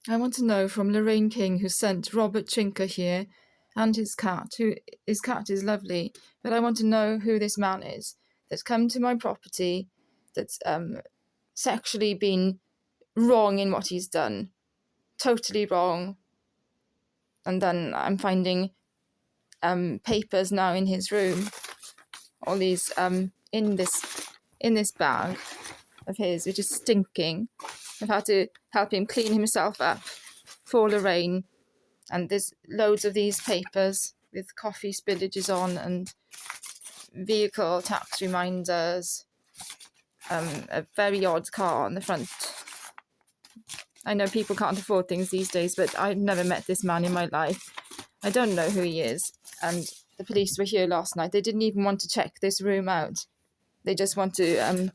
I want to know from Lorraine King, who sent Robert Trinker here, and his cat. His cat is lovely, but I want to know who this man is that's come to my property, that's sexually been wrong in what he's done, totally wrong. And then I'm finding papers now in his room, all these in this bag of his, which is stinking. I've had to help him clean himself up for Lorraine, and there's loads of these papers with coffee spillages on and vehicle tax reminders, a very odd car on the front. I know people can't afford things these days, but I've never met this man in my life. I don't know who he is, and the police were here last night. They didn't even want to check this room out. They just want to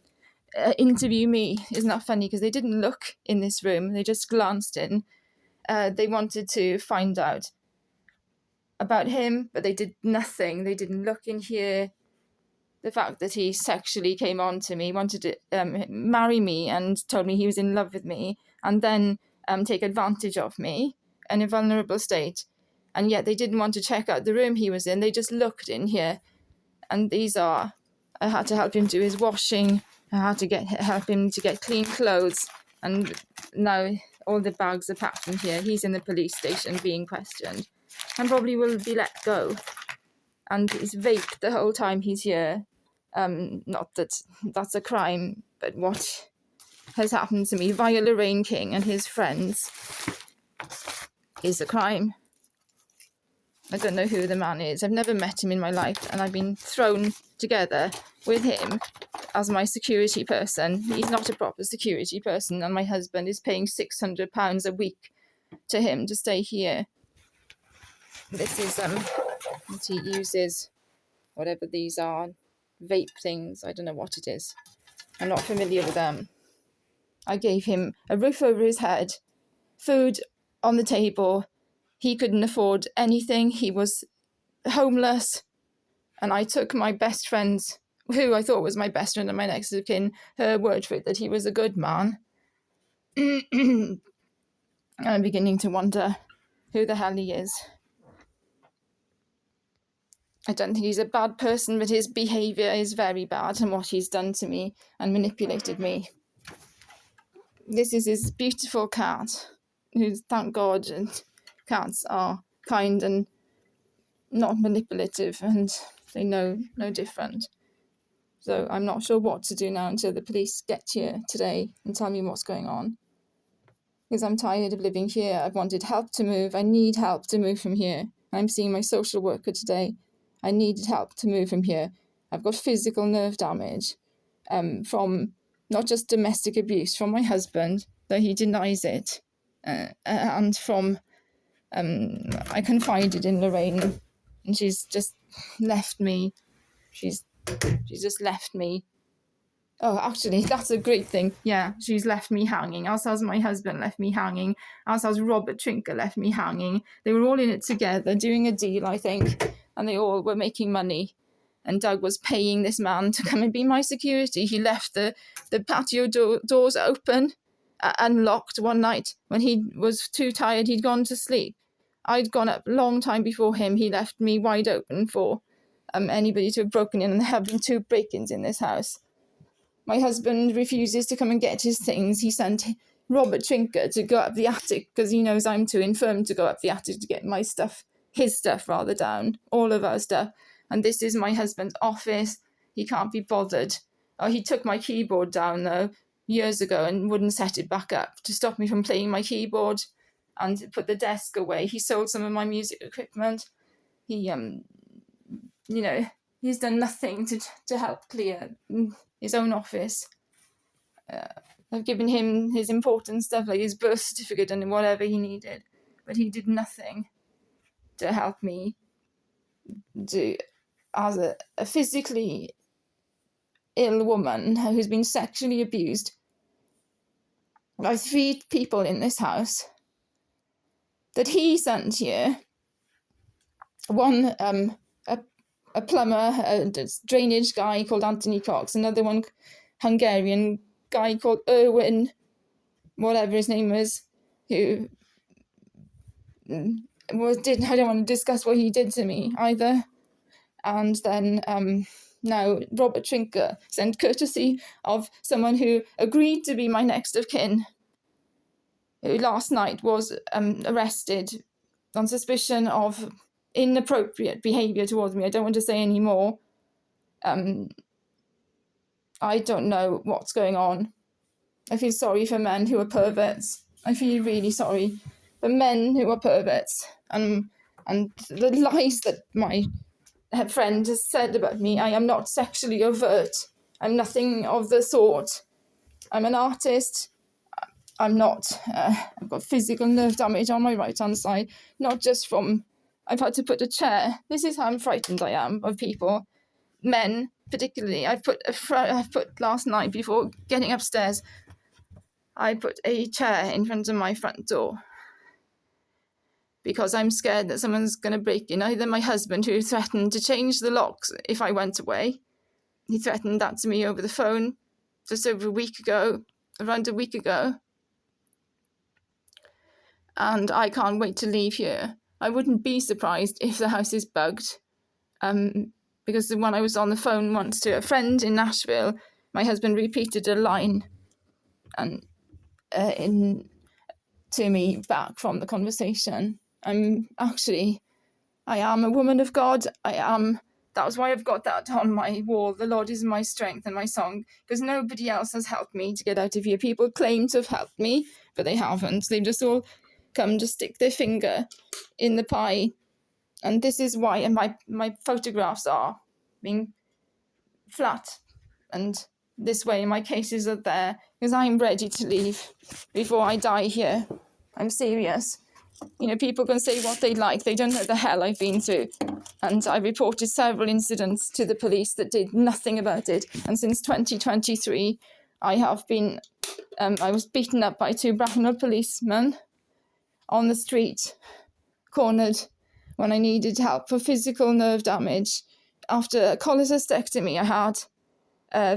interview me. Isn't that funny? Because they didn't look in this room. They just glanced in. They wanted to find out about him, but they did nothing. They didn't look in here. The fact that he sexually came on to me, wanted to marry me and told me he was in love with me, and then take advantage of me in a vulnerable state. And yet they didn't want to check out the room he was in. They just looked in here. And I had to help him do his washing. I had to help him to get clean clothes. And now all the bags are packed in here. He's in the police station being questioned and probably will be let go. And he's vaped the whole time he's here. Not that that's a crime, but what has happened to me via Lorraine King and his friends is a crime. I don't know who the man is. I've never met him in my life, and I've been thrown together with him as my security person. He's not a proper security person, and my husband is paying £600 a week to him to stay here. This is what he uses, whatever these are, vape things. I don't know what it is. I'm not familiar with them. I gave him a roof over his head, food on the table. He couldn't afford anything. He was homeless. And I took my best friend's, who I thought was my best friend and my next of kin, her word for it that he was a good man. And I'm beginning to wonder who the hell he is. I don't think he's a bad person, but his behaviour is very bad, and what he's done to me and manipulated me. This is his beautiful cat, who, thank God, and cats are kind and not manipulative, and they know no different. So I'm not sure what to do now until the police get here today and tell me what's going on. Because I'm tired of living here. I've wanted help to move. I need help to move from here. I'm seeing my social worker today. I needed help to move from here. I've got physical nerve damage from not just domestic abuse from my husband, though he denies it, and from I confided in Lorraine, and she's just left me. She's just left me. Oh, actually, that's a great thing. Yeah, she's left me hanging, as has my husband left me hanging, as has Robert Trinker left me hanging. They were all in it together, doing a deal, I think, and they all were making money. And Doug was paying this man to come and be my security. He left the patio doors open, unlocked one night when he was too tired. He'd gone to sleep. I'd gone up a long time before him. He left me wide open for anybody to have broken in, and there have been 2 break-ins in this house. My husband refuses to come and get his things. He sent Robert Trinker to go up the attic because he knows I'm too infirm to go up the attic to get my stuff, his stuff rather, down, all of our stuff. And this is my husband's office. He can't be bothered. Oh, he took my keyboard down, though, years ago and wouldn't set it back up to stop me from playing my keyboard and put the desk away. He sold some of my music equipment. He, he's done nothing to help clear his own office. I've given him his important stuff, like his birth certificate and whatever he needed, but he did nothing to help me as a physically ill woman who's been sexually abused by 3 people in this house that he sent here. One, a plumber, a drainage guy called Anthony Cox, another one, Hungarian guy called Erwin, whatever his name is, who I don't want to discuss what he did to me either. And then now Robert Trinker, sent courtesy of someone who agreed to be my next of kin, who last night was arrested on suspicion of inappropriate behaviour towards me. I don't want to say any more. I don't know what's going on. I feel sorry for men who are perverts. I feel really sorry for men who are perverts. And the lies that my friend has said about me, I am not sexually overt. I'm nothing of the sort. I'm an artist. I'm not, I've got physical nerve damage on my right-hand side, not just from, I've had to put a chair. This is how frightened I am of people. Men, particularly. I've put last night before getting upstairs, I put a chair in front of my front door because I'm scared that someone's going to break in. Either my husband, who threatened to change the locks if I went away. He threatened that to me over the phone just over around a week ago. And I can't wait to leave here. I wouldn't be surprised if the house is bugged. Because when I was on the phone once to a friend in Nashville, my husband repeated a line and to me back from the conversation. I am a woman of God. That was why I've got that on my wall. The Lord is my strength and my song, because nobody else has helped me to get out of here. People claim to have helped me, but they haven't. They've just all come to stick their finger in the pie. And this is why my photographs are being flat and this way. My cases are there because I'm ready to leave before I die here. I'm serious. People can say what they like. They don't know the hell I've been through. And I reported several incidents to the police that did nothing about it. And since 2023, I was beaten up by 2 Bracknell policemen on the street, cornered when I needed help for physical nerve damage. After a cholecystectomy I had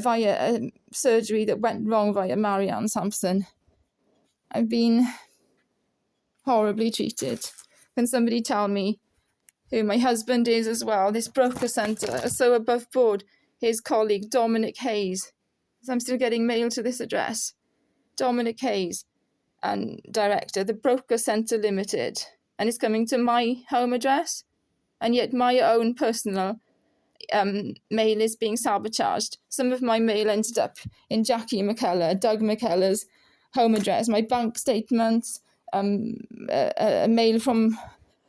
via a surgery that went wrong via Marianne Sampson. I've been horribly treated. Can somebody tell me who my husband is as well? This broker centre, so above board, his colleague Dominic Hayes. I'm still getting mail to this address. Dominic Hayes, and director, the Broker Centre Limited, and it's coming to my home address, and yet my own personal mail is being sabotaged. Some of my mail ended up in Jackie McKellar, Doug McKellar's home address. My bank statements, a mail from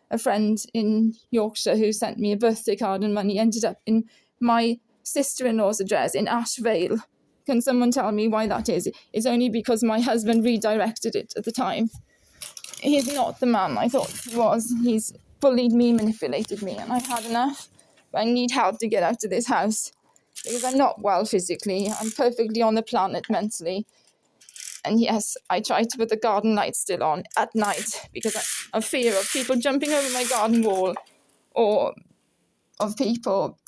a friend in Yorkshire who sent me a birthday card and money ended up in my sister-in-law's address in Ashvale. Can someone tell me why that is? It's only because my husband redirected it at the time. He's not the man I thought he was. He's bullied me, manipulated me, and I've had enough. I need help to get out of this house because I'm not well physically. I'm perfectly on the planet mentally. And yes, I try to put the garden lights still on at night because of fear of people jumping over my garden wall or of people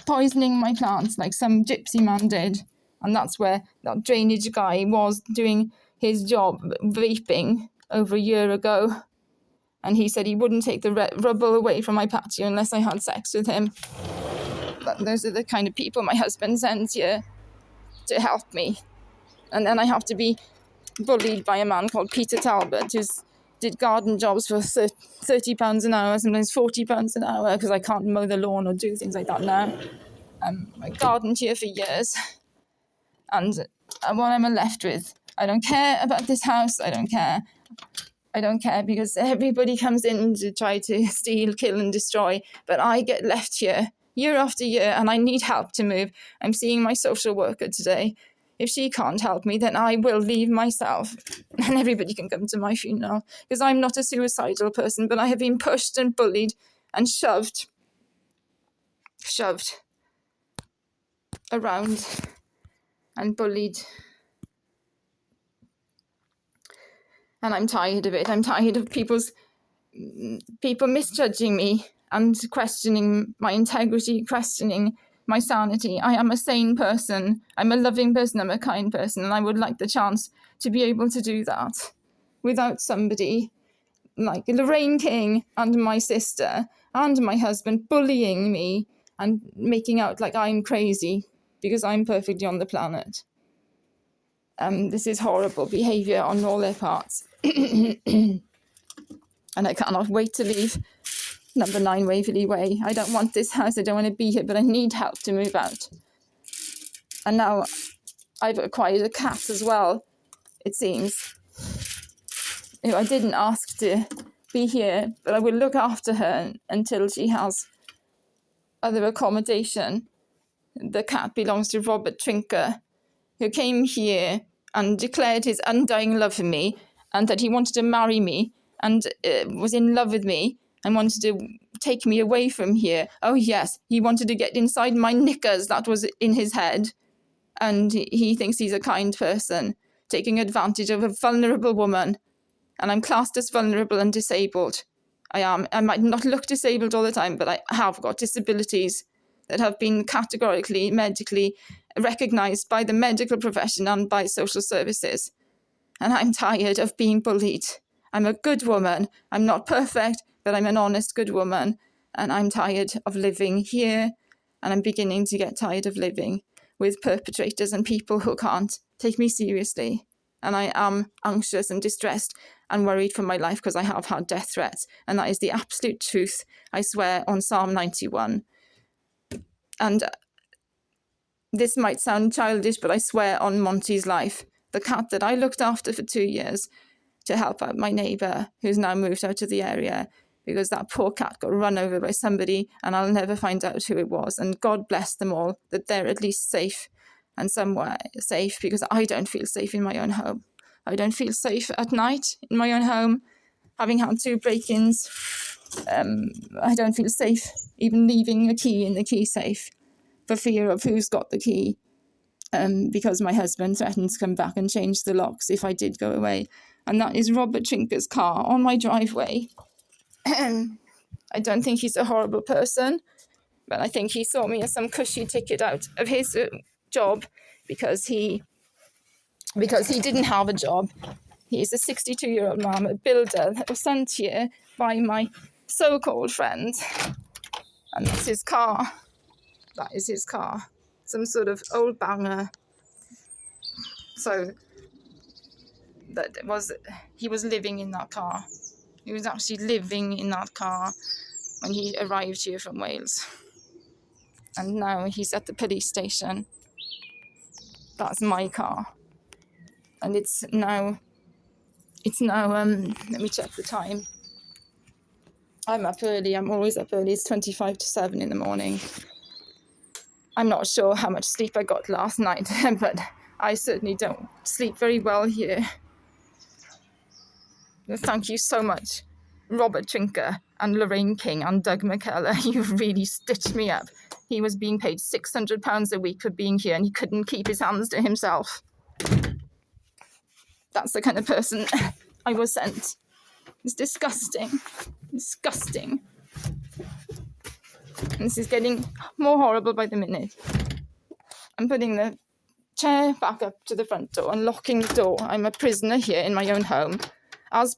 poisoning my plants like some gypsy man did. And that's where that drainage guy was doing his job, vaping, over a year ago. And he said he wouldn't take the rubble away from my patio unless I had sex with him. But those are the kind of people my husband sends here to help me. And then I have to be bullied by a man called Peter Talbot, who did garden jobs for £30 an hour, sometimes £40 an hour, because I can't mow the lawn or do things like that now. I gardened here for years. And what am I left with? I don't care about this house. I don't care. I don't care because everybody comes in to try to steal, kill and destroy. But I get left here year after year and I need help to move. I'm seeing my social worker today. If she can't help me, then I will leave myself. And everybody can come to my funeral. Because I'm not a suicidal person, but I have been pushed and bullied and shoved around and bullied. And I'm tired of it. I'm tired of people misjudging me and questioning my integrity, questioning my sanity. I am a sane person. I'm a loving person. I'm a kind person. And I would like the chance to be able to do that. without somebody like Lorraine King and my sister and my husband bullying me and making out like I'm crazy because I'm perfectly on the planet. This is horrible behaviour on all their parts. And I cannot wait to leave number 9 Waverley Way. I don't want this house, I don't want to be here, but I need help to move out. And now I've acquired a cat as well, it seems, who I didn't ask to be here, but I will look after her until she has other accommodation. The cat belongs to Robert Trinker, who came here and declared his undying love for me and that he wanted to marry me and was in love with me and wanted to take me away from here. Oh yes, he wanted to get inside my knickers, that was in his head. And he thinks he's a kind person, taking advantage of a vulnerable woman. And I'm classed as vulnerable and disabled. I am. I might not look disabled all the time, but I have got disabilities that have been categorically, medically recognised by the medical profession and by social services. And I'm tired of being bullied. I'm a good woman. I'm not perfect, but I'm an honest, good woman. And I'm tired of living here. And I'm beginning to get tired of living with perpetrators and people who can't take me seriously. And I am anxious and distressed and worried for my life because I have had death threats. And that is the absolute truth, I swear, on Psalm 91. And this might sound childish, but I swear on Monty's life, the cat that I looked after for 2 years to help out my neighbour who's now moved out of the area because that poor cat got run over by somebody and I'll never find out who it was. And God bless them all, that they're at least safe and somewhere safe, because I don't feel safe in my own home. I don't feel safe at night in my own home, having had 2 break-ins. I don't feel safe even leaving a key in the key safe for fear of who's got the key, because my husband threatened to come back and change the locks if I did go away. And that is Robert Trinker's car on my driveway. I don't think he's a horrible person, but I think he saw me as some cushy ticket out of his job because he didn't have a job. He's a 62-year-old man, a builder that was sent here by my so-called friend. And that's his car. That is his car. Some sort of old banger. So he was living in that car. He was actually living in that car when he arrived here from Wales. And now he's at the police station. That's my car. And it's now, let me check the time. I'm up early, I'm always up early, it's 7:25 in the morning. I'm not sure how much sleep I got last night, but I certainly don't sleep very well here. Thank you so much, Robert Trinker and Lorraine King and Doug McKellar. You've really stitched me up. He was being paid £600 a week for being here and he couldn't keep his hands to himself. That's the kind of person I was sent. It's disgusting. Disgusting. And this is getting more horrible by the minute. I'm putting the chair back up to the front door and locking the door. I'm a prisoner here in my own home. As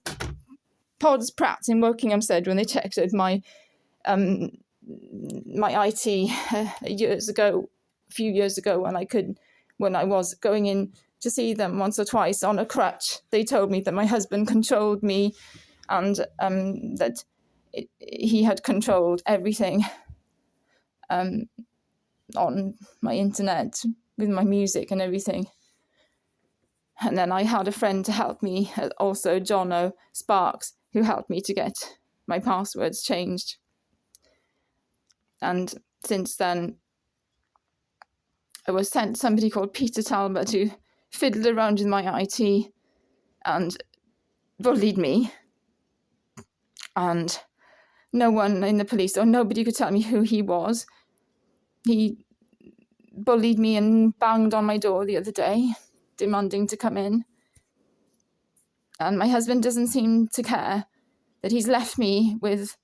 Pods Pratt in Wokingham said when they checked out my IT a few years ago when I was going in to see them once or twice on a crutch, they told me that my husband controlled me and that he had controlled everything on my internet with my music and everything. And then I had a friend to help me, also Jono Sparks, who helped me to get my passwords changed. And since then, I was sent somebody called Peter Talbot to fiddle around with my IT and bullied me. And no one in the police or nobody could tell me who he was. He bullied me and banged on my door the other day, demanding to come in. And my husband doesn't seem to care that he's left me with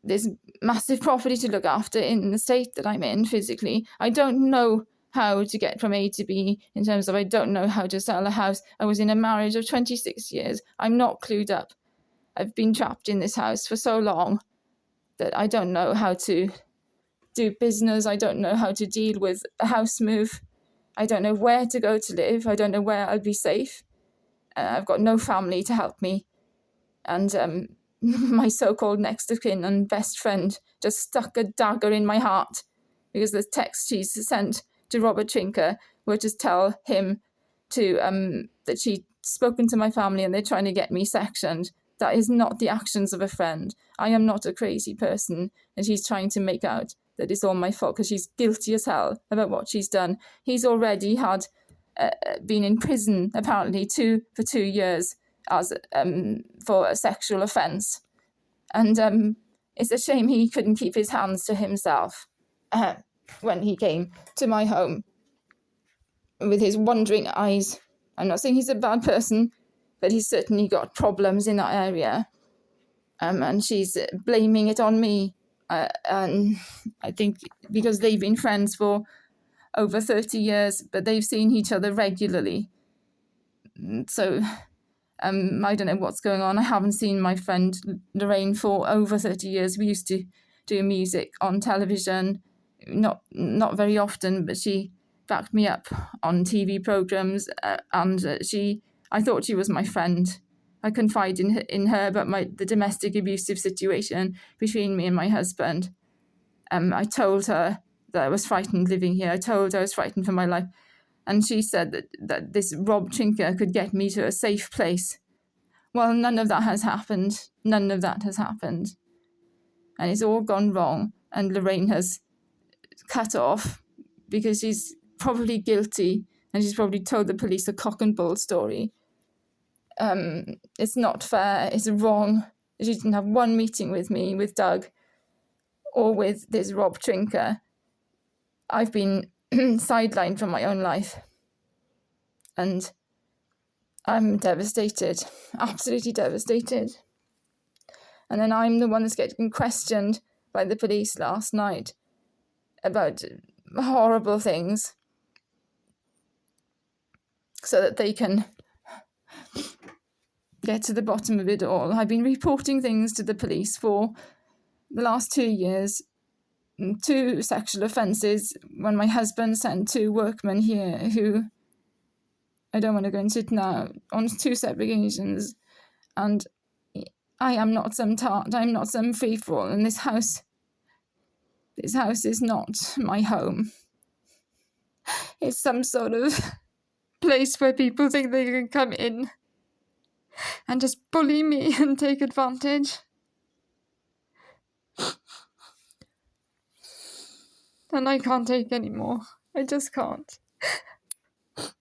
this massive property to look after in the state that I'm in physically. I don't know how to get from A to B, in terms of I don't know how to sell a house. I was in a marriage of 26 years. I'm not clued up. I've been trapped in this house for so long that I don't know how to do business. I don't know how to deal with a house move. I don't know where to go to live. I don't know where I'll be safe. I've got no family to help me. And my so-called next of kin and best friend just stuck a dagger in my heart, because the text she's sent to Robert Trinker were to tell him that she'd spoken to my family and they're trying to get me sectioned. That is not the actions of a friend. I am not a crazy person, and she's trying to make out that it's all my fault because she's guilty as hell about what she's done. He's already had been in prison, apparently, for 2 years as for a sexual offence. And it's a shame he couldn't keep his hands to himself when he came to my home with his wandering eyes. I'm not saying he's a bad person, but he's certainly got problems in that area. And she's blaming it on me. And I think because they've been friends for over 30 years, but they've seen each other regularly. So I don't know what's going on. I haven't seen my friend Lorraine for over 30 years. We used to do music on television, not very often, but she backed me up on TV programs, and I thought she was my friend. I confide in her about the domestic abusive situation between me and my husband. I told her that I was frightened living here. I told her I was frightened for my life. And she said that this Rob Trinker could get me to a safe place. Well, none of that has happened. None of that has happened. And it's all gone wrong. And Lorraine has cut off because she's probably guilty, and she's probably told the police a cock and bull story. It's not fair. It's wrong. She didn't have one meeting with me, with Doug, or with this Rob Trinker. I've been sidelined from my own life. And I'm devastated, absolutely devastated. And then I'm the one that's getting questioned by the police last night about horrible things so that they can get to the bottom of it all. I've been reporting things to the police for the last 2 years, 2 sexual offences, when my husband sent 2 workmen here who, I don't want to go into it now, on 2 separate occasions. And I am not some tart, I'm not some free-for-all, and this house is not my home. It's some sort of place where people think they can come in and just bully me and take advantage. And I can't take any more. I just can't.